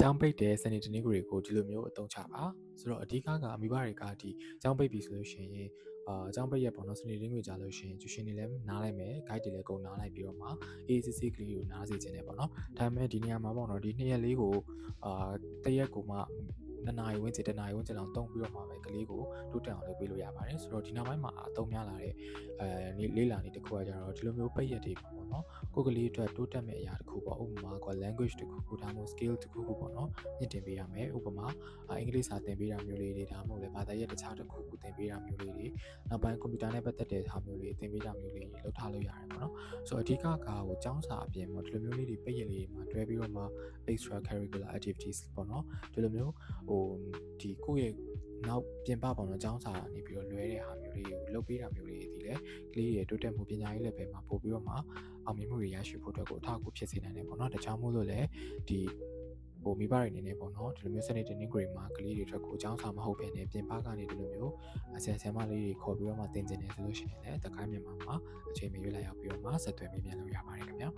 ကျောင်းပိတ်တဲ့စနေတနင်္ဂနွေကိုဒီလိုမျိုးအသုံးချပါဆိုတော့အဓိကကအမိဘတွေကဒီကျောင်းပိတ်ပြီဆိုလို့ရှိရင်ကျောင်းပိတ်ရက်ပေါ့နော်စနေတနင်္ဂနွေကြာလို့ရှိရင်ကျူရှင်တွေလည်းနားလိုက်မယ် guide တွေလည်းကုန်နားလိုက်ပြီးတော့မှ ACC ကလေးကိုနားစေခြင်းနဲ့ပေါ့နော်ဒါပေမဲ့ဒီနေရာမှာပေါ့နော်ဒီ2ရက်လေးကိုတရက်ကိုမှ2နာရီဝန်းကျင်1နာရီဝန်းကျင်လောက်တုံးပြီးတော့မှပဲကလေးကိုတိုးတက်အောင်လုပ်ပေးလို့ရပါတယ်ဆိုတော့ဒီနောက်ပိုင်းမှာအသုံးများလာတဲ့လေးလာနေတခုကကြတော့ဒီလိုမျိုးပိတ်ရက်တွေပေါ့နော်ကိုကလေးအတွက်တိုးတက်မဲ့အရာတစ်ခုပေါ့ဥပမာက language တစ်ခုဒါမှမဟုတ် skill တစ်ခုပေါ့နော်မြင့်တင်ပေးရမယ်ဥပမာအင်္ဂလိပ်စာသင်ပေးတာမျိုးလေးတွေဒါမှမဟုတ်လည်းဘာသာရပ်တခြားတစ်ခုခုသင်ပေးတာမျိုးလေးတွေနောက်ပိုင်းကွန်ပျူတာနဲ့ပတ်သက်တဲ့ဟာမျိုးလေးသင်ပေးတာမျိုးလေးလုပ်ထားလို့ရတယ်ပေါ့နော်ဆိုတော့အဓိကကဟိုကျောင်းစာအပြင်ပေါ့ဒီလိုမျိုးလေးတွေပိတ်ရက်လေးမှာတွဲပြီးတော့မှ extra curricular activities ပေါ့နော်ဒီလိုမျိုးဒီကိုယ့်ရဲ့နောက်ပြင်ပပေါ့နော်ကျောင်းစာနေပြီးတော့လွဲတဲ့ဟာမျိုးလေးကိုလုပ်ပေးတာမျိုးလေးတွေဒီလေကလေးရဲ့တိုးတက်မှုပညာရေးလည်းပဲမှာပို့ပြီးတော့မှအောင်မြင်မှုတွေရရှိဖို့အတွက်ကိုအထောက်အကူဖြစ်စေနိုင်တယ်ပေါ့နော်တခြားမို့လို့လည်းဒီမိဘတွေအနေနဲ့ပေါ့နော်ဒီလိုမျိုးစနေတနင်္ဂနွေမှာကလေးတွေအတွက်ကိုကျောင်းစာမဟုတ်ဘဲနဲ့ပြင်ပကနေဒီလိုမျိုးဆရာဆရာမလေးတွေခေါ်ပြီးတော့မှသင်ကျင်နေဆိုလို့ရှိရင်လည်းတခိုင်းမြန်မာမှာအချိန်မရွေးလိုက်ရောက်ပြီးတော့မှဆက်သွယ်မေးမြန်းလို့ရပါတယ်ခင်ဗျာ